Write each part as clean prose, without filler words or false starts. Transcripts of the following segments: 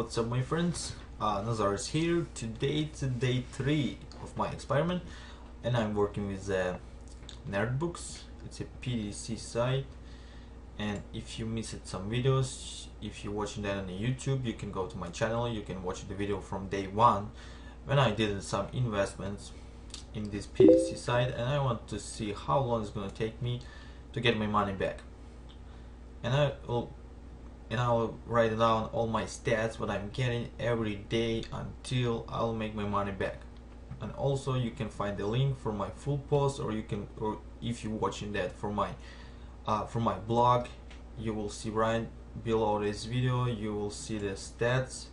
what's up my friends? Nazar is here. Today it's day 3 of my experiment and I'm working with Nerdbooks. It's a PTC site, and if you missed some videos, if you're watching that on the YouTube, you can go to my channel. You can watch the video from day 1 when I did some investments in this PTC site, and I want to see how long it's going to take me to get my money back. And I'll write down all my stats, what I'm getting every day until I'll make my money back. And also you can find the link for my full post, or if you're watching that from my blog, you will see right below this video, you will see the stats,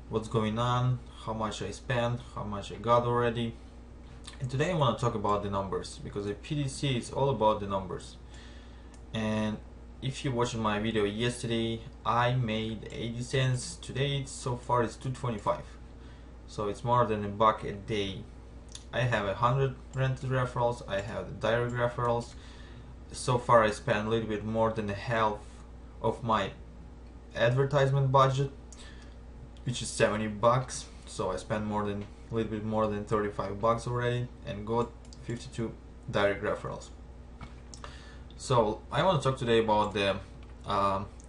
what's going on, how much I spent, how much I got already. And today I want to talk about the numbers, because the PTC is all about the numbers. And if you're watching my video yesterday, I made 80 cents. Today so far it's 2.25, so it's more than $1 a day. I have 100 rented referrals, I have the direct referrals. So far I spent a little bit more than half of my advertisement budget, which is $70. So I spent a little bit more than $35 already, and got 52 direct referrals. So I want to talk today about the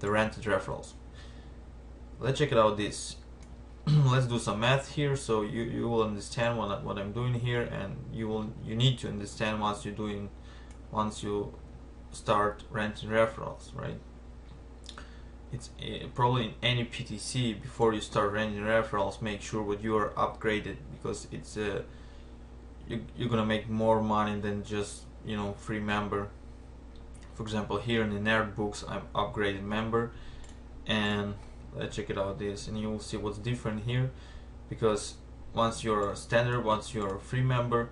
rented referrals. Let's check it out this. Let's do some math here, so you will understand what I'm doing here, and you need to understand once you start renting referrals, right? It's probably in any PTC, before you start renting referrals, make sure that you are upgraded, because it's you're gonna make more money than just free member. For example, here in the Nerdbooks, I'm upgraded member, and let's check it out this, and you will see what's different here. Because once you're a standard, once you're a free member,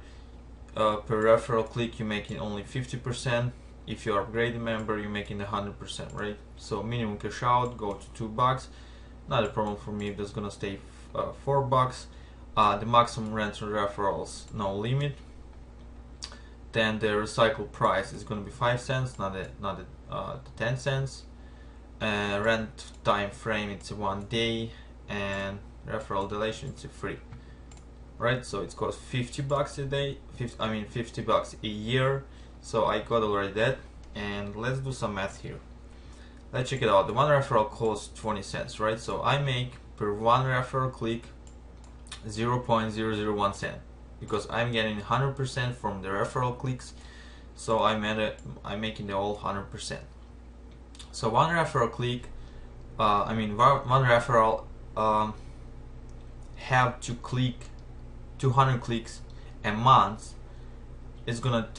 per referral click you're making only 50%. If you're upgraded member, you're making 100%, right? So minimum cash out go to $2. Not a problem for me, that's gonna stay $4. The maximum rental referrals, no limit. Then the recycle price is going to be 5 cents, not the 10 cents. Rent time frame, it's 1 day, and referral duration, it's free, right? So it costs $50 a day, $50 a year. So I got already that, and let's do some math here. Let's check it out. The one referral costs 20 cents, right? So I make per one referral click 0.001 cent. Because I'm getting 100% from the referral clicks, so I'm making the all 100%. So one referral click, one referral have to click 200 clicks a month. It's gonna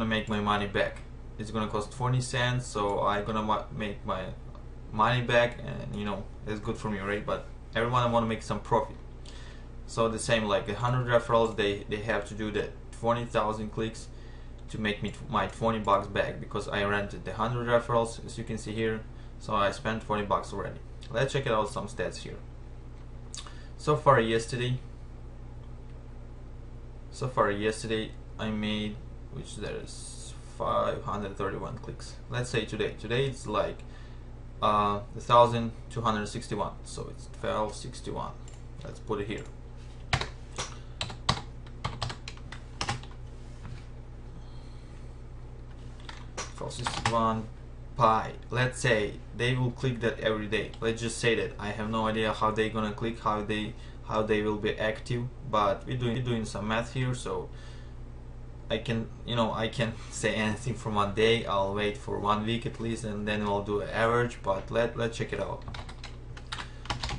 make my money back. It's gonna cost 20 cents, so I'm gonna make my money back, and it's good for me, right? But everyone want to make some profit. So the same, like 100 referrals, they have to do the 20,000 clicks to make me my $20 back, because I rented the 100 referrals, as you can see here. So I spent $20 already. Let's check out some stats here. So far yesterday I made, which there's 531 clicks. Let's say today it's like 1,261, so it's 1261. Let's put it here. 1261 pi. Let's say they will click that every day. Let's just say that. I have no idea how they're gonna click, how they will be active, but we're doing some math here, so I can say anything from 1 day. I'll wait for 1 week at least, and then we'll do an average. But let's check it out.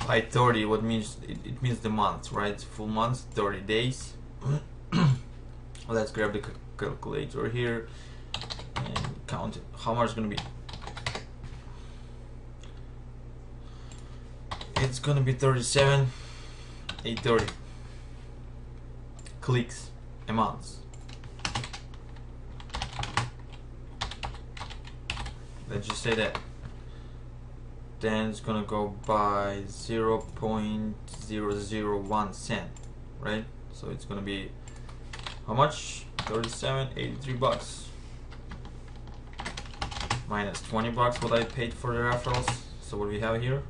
By 30, what means it means the month, right? Full month, 30 days. Let's grab the calculator here and count it. How much is gonna be? It's gonna be 37,830 clicks a month. Let's just say that. Then it's gonna go by 0.001 cent, right? So it's gonna be how much? 37.83 bucks. Minus 20 bucks what I paid for the referrals. So what do we have here?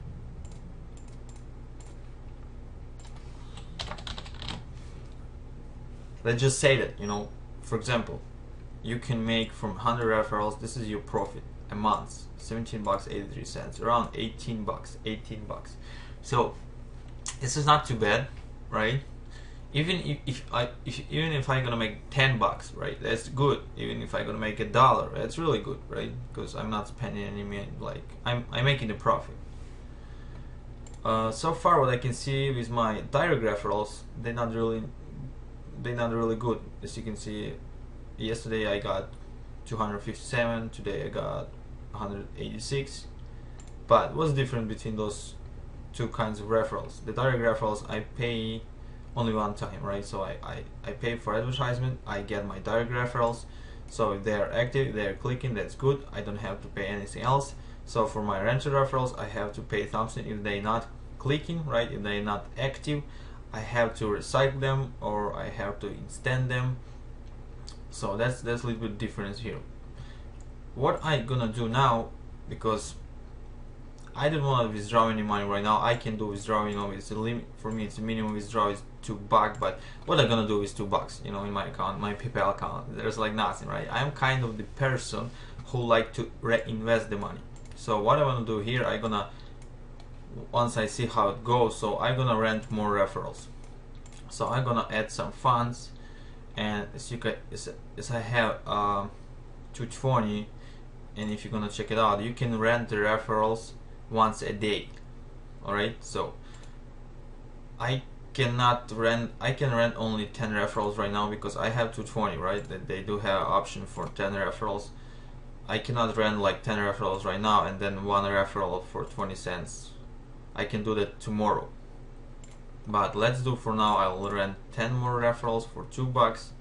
let's just say that, for example, you can make from 100 referrals, this is your profit a month, 17 bucks 83 cents, around 18 bucks. So this is not too bad, right? Even if I'm gonna make 10 bucks, right, that's good. Even if I'm gonna make $1, that's really good, right? Because I'm not spending any money, like I'm making the profit. So far what I can see with my direct referrals, they're not really good. As you can see, yesterday I got 257, today I got 186. But what's different between those two kinds of referrals? The direct referrals, I pay only one time, right? So I pay for advertisement, I get my direct referrals. So if they are active, they are clicking, that's good. I don't have to pay anything else. So for my rented referrals, I have to pay something if they're not clicking, right? If they're not active, I have to recycle them or I have to extend them. So that's a little bit difference here. What I gonna do now, because I don't want to withdraw any money right now. I can do withdraw, it's a limit for me. It's a minimum withdraw is $2, but what I'm gonna do is $2, in my account, my PayPal account. There's like nothing, right? I'm kind of the person who like to reinvest the money. So what I want to do here, I gonna, once I see how it goes, so I'm gonna rent more referrals. So I'm gonna add some funds, and as you can, as I have 220, and if you're gonna check it out, you can rent the referrals once a day. Alright, so I can rent only 10 referrals right now because I have 220, right? They do have option for 10 referrals. I cannot rent like 10 referrals right now and then one referral for 20 cents. I can do that tomorrow. But let's do for now, I'll rent 10 more referrals for $2.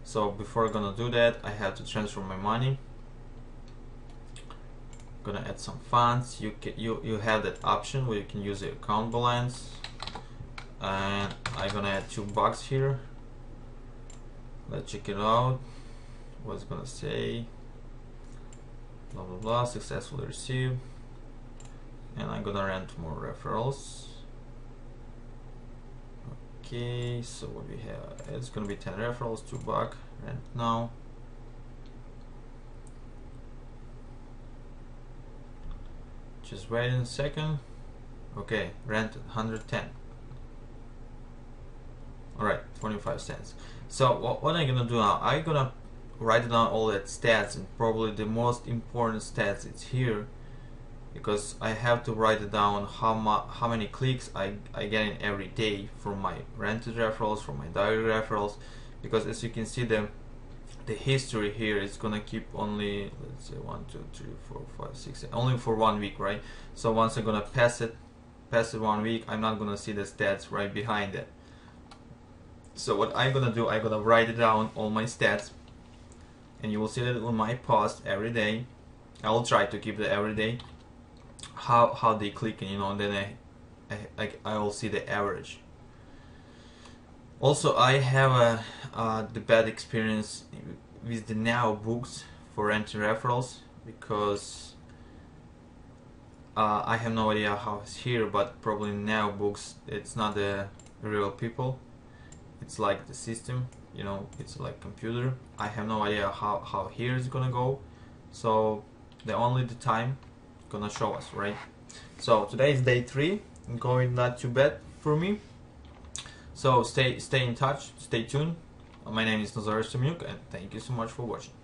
So before I'm gonna do that, I have to transfer my money. Gonna add some funds. You have that option where you can use the account balance, and I'm gonna add $2 here. Let's check it out. What's it gonna say? Blah blah blah. Successfully received. And I'm gonna rent more referrals. Okay, so what we have? It's gonna be 10 referrals, $2. Rent now. Just wait a second. Okay, rent 110. Alright, 25 cents. So what I'm gonna do now, I'm gonna write down all that stats, and probably the most important stats it's here, because I have to write it down how many clicks I get in every day from my rented referrals, from my direct referrals, because as you can see the history here is gonna keep only, let's say 1 2 3 4 5 6 only for 1 week, right? So once I'm gonna pass it 1 week, I'm not gonna see the stats right behind it. So what I'm gonna do, I'm gonna write it down all my stats, and you will see that on my post every day. I will try to keep it every day how they click, and then I will see the average. Also, I have the bad experience with the Now books for renting referrals, because I have no idea how it's here, but probably Now books, it's not the real people. It's like the system, it's like computer. I have no idea how here is gonna go. So the time gonna show us, right? So today is day 3, going not too bad for me. So stay in touch, stay tuned. My name is Nazar Samyuk, and thank you so much for watching.